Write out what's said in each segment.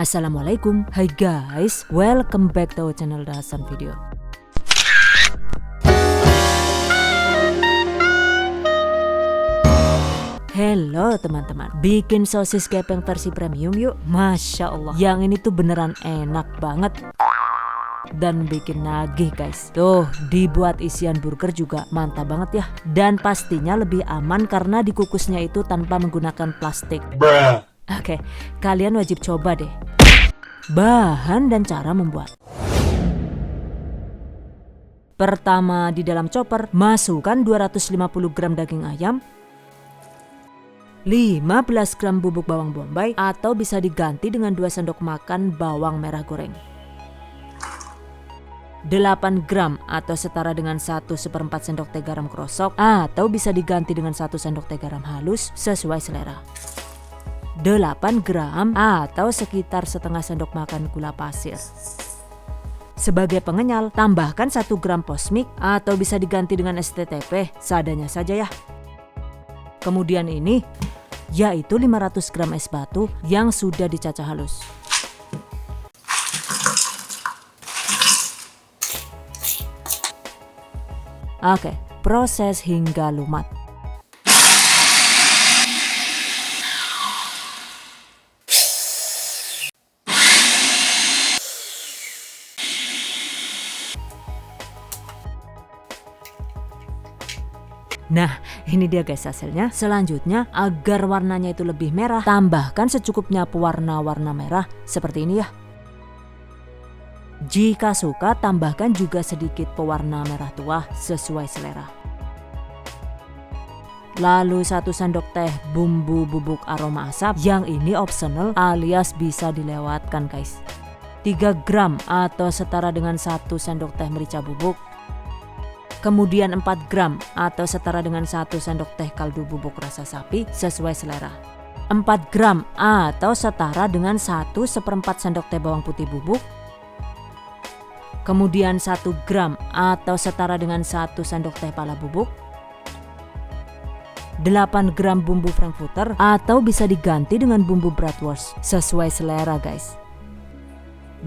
Assalamualaikum, hai guys, welcome back to our channel Dahasan Video. Hello teman-teman, bikin sosis gepeng versi premium yuk. Masya Allah, yang ini tuh beneran enak banget dan bikin nagih guys. Tuh, dibuat isian burger juga mantap banget ya. Dan pastinya lebih aman karena dikukusnya itu tanpa menggunakan plastik. Oke, kalian wajib coba deh. Bahan dan cara membuat. Pertama, di dalam chopper masukkan 250 gram daging ayam, 15 gram bubuk bawang bombay atau bisa diganti dengan 2 sendok makan bawang merah goreng, 8 gram atau setara dengan 1/4 sendok teh garam krosok atau bisa diganti dengan 1 sendok teh garam halus sesuai selera, 8 gram atau sekitar setengah sendok makan gula pasir. Sebagai pengenyal, tambahkan 1 gram posmik atau bisa diganti dengan STTP seadanya saja ya. Kemudian ini yaitu 500 gram es batu yang sudah dicacah halus. Oke, proses hingga lumat. Nah, ini dia guys hasilnya. Selanjutnya, agar warnanya itu lebih merah, tambahkan secukupnya pewarna-warna merah seperti ini ya. Jika suka, tambahkan juga sedikit pewarna merah tua sesuai selera. Lalu 1 sendok teh bumbu bubuk aroma asap, yang ini optional alias bisa dilewatkan guys. 3 gram atau setara dengan 1 sendok teh merica bubuk. Kemudian 4 gram atau setara dengan 1 sendok teh kaldu bubuk rasa sapi sesuai selera. 4 gram atau setara dengan 1/4 sendok teh bawang putih bubuk. Kemudian 1 gram atau setara dengan 1 sendok teh pala bubuk. 8 gram bumbu frankfurter atau bisa diganti dengan bumbu bratwurst sesuai selera guys.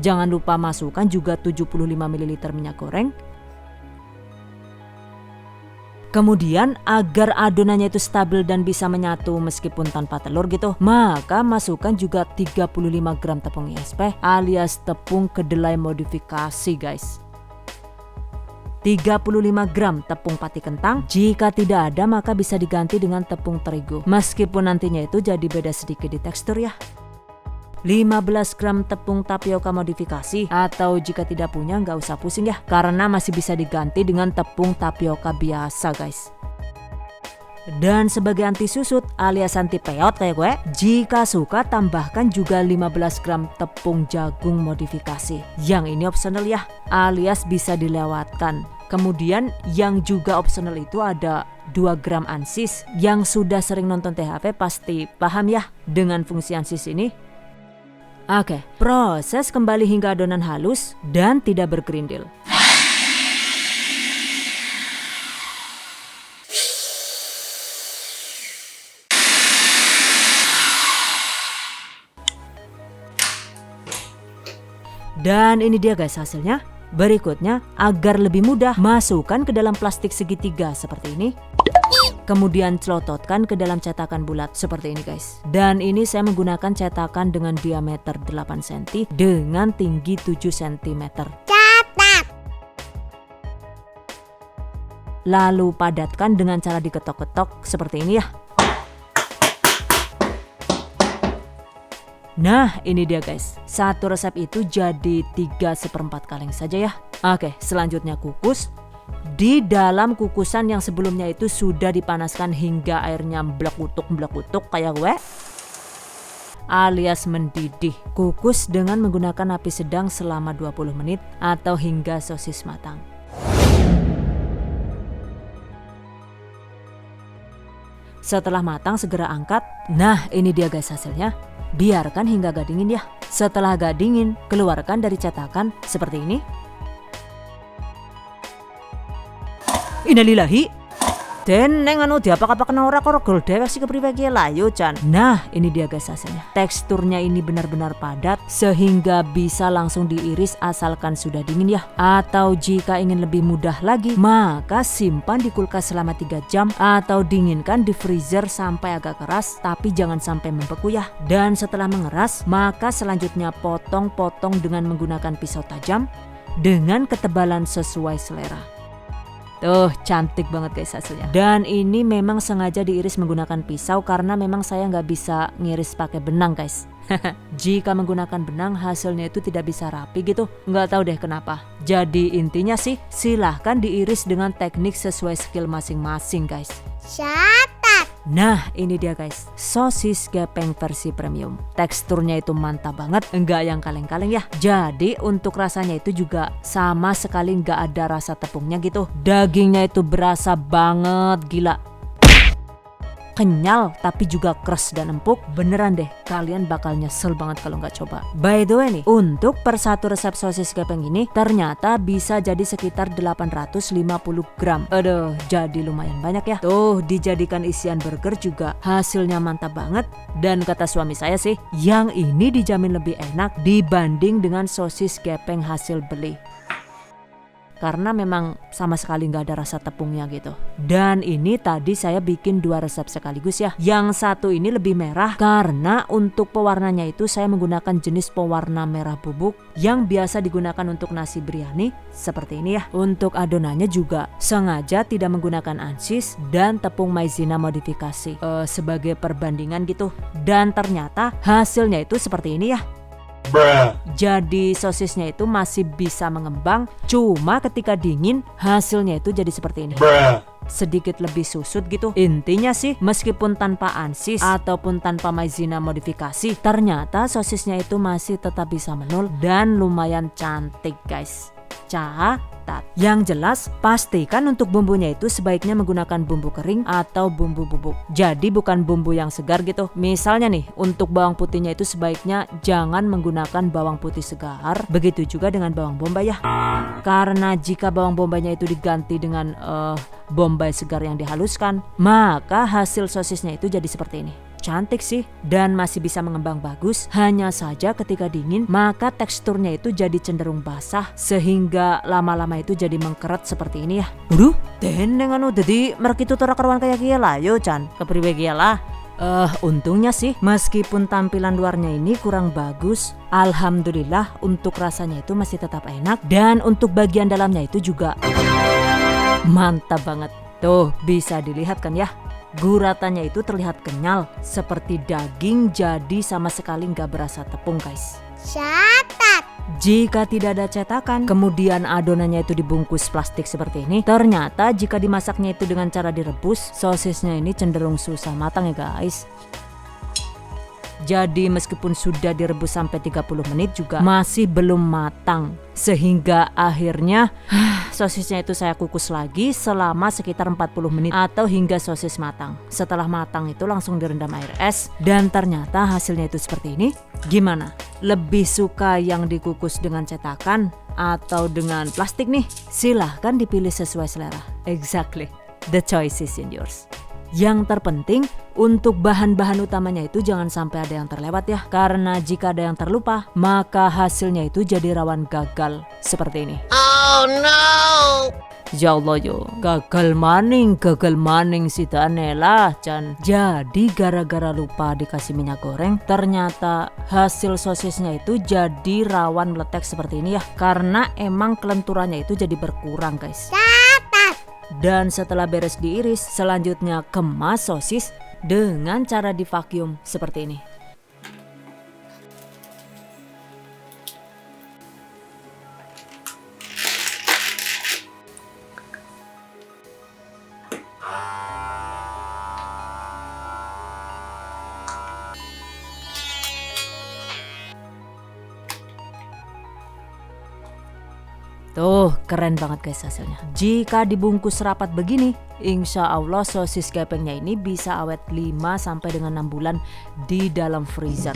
Jangan lupa masukkan juga 75 ml minyak goreng. Kemudian agar adonannya itu stabil dan bisa menyatu meskipun tanpa telur gitu, maka masukkan juga 35 gram tepung ISP alias tepung kedelai modifikasi guys. 35 gram tepung pati kentang, jika tidak ada maka bisa diganti dengan tepung terigu meskipun nantinya itu jadi beda sedikit di tekstur ya. 15 gram tepung tapioka modifikasi atau jika tidak punya nggak usah pusing ya, karena masih bisa diganti dengan tepung tapioka biasa guys. Dan sebagai anti susut alias anti peot kayak gue, jika suka tambahkan juga 15 gram tepung jagung modifikasi, yang ini optional ya alias bisa dilewatkan. Kemudian yang juga optional itu ada 2 gram ansis. Yang sudah sering nonton THP pasti paham ya dengan fungsi ansis ini. Oke, proses kembali hingga adonan halus dan tidak bergerindil. Dan ini dia guys hasilnya. Berikutnya, agar lebih mudah, masukkan ke dalam plastik segitiga seperti ini. Kemudian celototkan ke dalam cetakan bulat seperti ini guys. Dan ini saya menggunakan cetakan dengan diameter 8 cm dengan tinggi 7 cm. Cetak. Lalu padatkan dengan cara diketok-ketok seperti ini ya. Nah, ini dia guys. Satu resep itu jadi 3/4 kaleng saja ya. Oke, selanjutnya kukus. Di dalam kukusan yang sebelumnya itu sudah dipanaskan hingga airnya blekutuk kayak gue alias mendidih. Kukus dengan menggunakan api sedang selama 20 menit atau hingga sosis matang. Setelah matang segera angkat. Nah, ini dia guys hasilnya. Biarkan hingga agak dingin ya. Setelah agak dingin, keluarkan dari cetakan seperti ini. Innalillahi Deneng anu diapak-apak kena ora kok regol dewek sih kepriwe ki lah yo Chan. Nah, ini dia guys hasilnya. Teksturnya ini benar-benar padat sehingga bisa langsung diiris asalkan sudah dingin ya. Atau jika ingin lebih mudah lagi, maka simpan di kulkas selama 3 jam atau dinginkan di freezer sampai agak keras tapi jangan sampai membeku ya. Dan setelah mengeras, maka selanjutnya potong-potong dengan menggunakan pisau tajam dengan ketebalan sesuai selera. Tuh, cantik banget guys hasilnya. Dan ini memang sengaja diiris menggunakan pisau karena memang saya nggak bisa ngiris pakai benang guys. Jika menggunakan benang hasilnya itu tidak bisa rapi gitu. Nggak tahu deh kenapa. Jadi intinya sih silahkan diiris dengan teknik sesuai skill masing-masing guys. Catat. Nah ini dia guys, sosis gepeng versi premium. Teksturnya itu mantap banget, enggak yang kaleng-kaleng ya. Jadi untuk rasanya itu juga sama sekali enggak ada rasa tepungnya gitu. Dagingnya itu berasa banget, gila. Kenyal tapi juga keras dan empuk. Beneran deh, kalian bakal nyesel banget kalau nggak coba. By the way nih, untuk per satu resep sosis gepeng ini ternyata bisa jadi sekitar 850 gram. Aduh, jadi lumayan banyak ya. Tuh, dijadikan isian burger juga hasilnya mantap banget. Dan kata suami saya sih, yang ini dijamin lebih enak dibanding dengan sosis gepeng hasil beli. Karena memang sama sekali nggak ada rasa tepungnya gitu. Dan ini tadi saya bikin 2 resep sekaligus ya. Yang satu ini lebih merah karena untuk pewarnanya itu saya menggunakan jenis pewarna merah bubuk yang biasa digunakan untuk nasi biryani seperti ini ya. Untuk adonannya juga sengaja tidak menggunakan ansis dan tepung maizena modifikasi sebagai perbandingan gitu. Dan ternyata hasilnya itu seperti ini ya. Jadi sosisnya itu masih bisa mengembang, cuma ketika dingin hasilnya itu jadi seperti ini. Sedikit lebih susut gitu. Intinya sih meskipun tanpa ansis ataupun tanpa maizena modifikasi, ternyata sosisnya itu masih tetap bisa menul dan lumayan cantik guys. Catat. Yang jelas pastikan untuk bumbunya itu sebaiknya menggunakan bumbu kering atau bumbu bubuk. Jadi bukan bumbu yang segar gitu. Misalnya nih untuk bawang putihnya itu sebaiknya jangan menggunakan bawang putih segar. Begitu juga dengan bawang bombay ya. Karena jika bawang bombaynya itu diganti dengan bombay segar yang dihaluskan, maka hasil sosisnya itu jadi seperti ini. Cantik sih dan masih bisa mengembang bagus. Hanya saja ketika dingin maka teksturnya itu jadi cenderung basah sehingga lama-lama itu jadi mengkeret seperti ini ya. Waduh, teneng anu jadi merek itu tora karuan kayak gila lah yo Chan. Kepriwe gila. Untungnya sih meskipun tampilan luarnya ini kurang bagus, alhamdulillah untuk rasanya itu masih tetap enak dan untuk bagian dalamnya itu juga mantap banget. Tuh bisa dilihat kan ya. Guratannya itu terlihat kenyal seperti daging, jadi sama sekali nggak berasa tepung guys. Catat. Jika tidak ada cetakan, kemudian adonannya itu dibungkus plastik seperti ini, ternyata jika dimasaknya itu dengan cara direbus, sosisnya ini cenderung susah matang ya guys. Jadi meskipun sudah direbus sampai 30 menit juga masih belum matang. Sehingga akhirnya sosisnya itu saya kukus lagi selama sekitar 40 menit atau hingga sosis matang. Setelah matang itu langsung direndam air es dan ternyata hasilnya itu seperti ini. Gimana? Lebih suka yang dikukus dengan cetakan atau dengan plastik nih? Silahkan dipilih sesuai selera. Exactly. The choice is in yours. Yang terpenting untuk bahan-bahan utamanya itu jangan sampai ada yang terlewat ya. Karena jika ada yang terlupa maka hasilnya itu jadi rawan gagal seperti ini. Oh no. Ya Allah yo, gagal maning si Danela Chan. Jadi gara-gara lupa dikasih minyak goreng, ternyata hasil sosisnya itu jadi rawan meletek seperti ini ya. Karena emang kelenturannya itu jadi berkurang guys. Dan setelah beres diiris, selanjutnya kemas sosis dengan cara divacuum seperti ini. Tuh keren banget guys hasilnya. Jika dibungkus rapat begini, insya Allah sosis gepengnya ini bisa awet 5 sampai dengan 6 bulan di dalam freezer.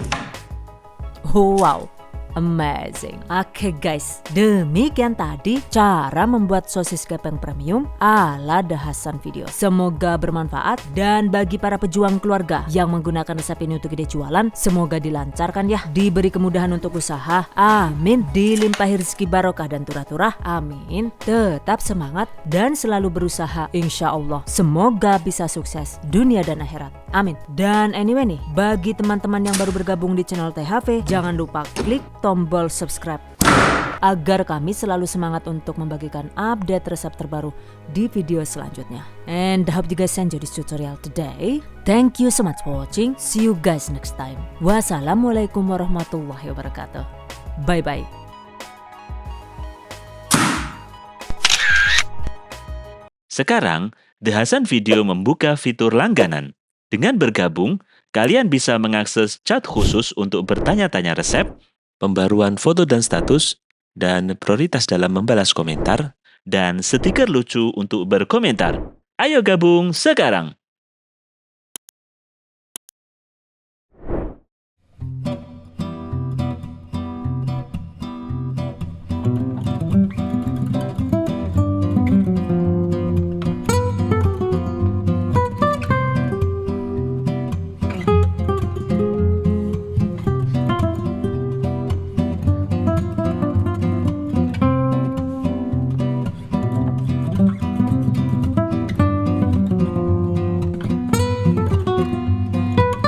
Wow, Amazing. Oke guys, demikian tadi cara membuat sosis gepeng premium ala The Hasan Video. Semoga bermanfaat dan bagi para pejuang keluarga yang menggunakan resep ini untuk ide jualan, semoga dilancarkan ya, diberi kemudahan untuk usaha, amin, dilimpahi rezeki barokah dan turah-turah, amin. Tetap semangat dan selalu berusaha, insya Allah semoga bisa sukses dunia dan akhirat, amin. Dan anyway nih, bagi teman-teman yang baru bergabung di channel THV, jangan lupa klik tombol subscribe agar kami selalu semangat untuk membagikan update resep terbaru di video selanjutnya. And I hope you guys enjoy this tutorial today. Thank you so much for watching. See you guys next time. Wassalamualaikum warahmatullahi wabarakatuh. Bye bye. Sekarang, The Hasan Video membuka fitur langganan. Dengan bergabung, kalian bisa mengakses chat khusus untuk bertanya-tanya resep, pembaruan foto dan status, dan prioritas dalam membalas komentar, dan stiker lucu untuk berkomentar. Ayo gabung sekarang!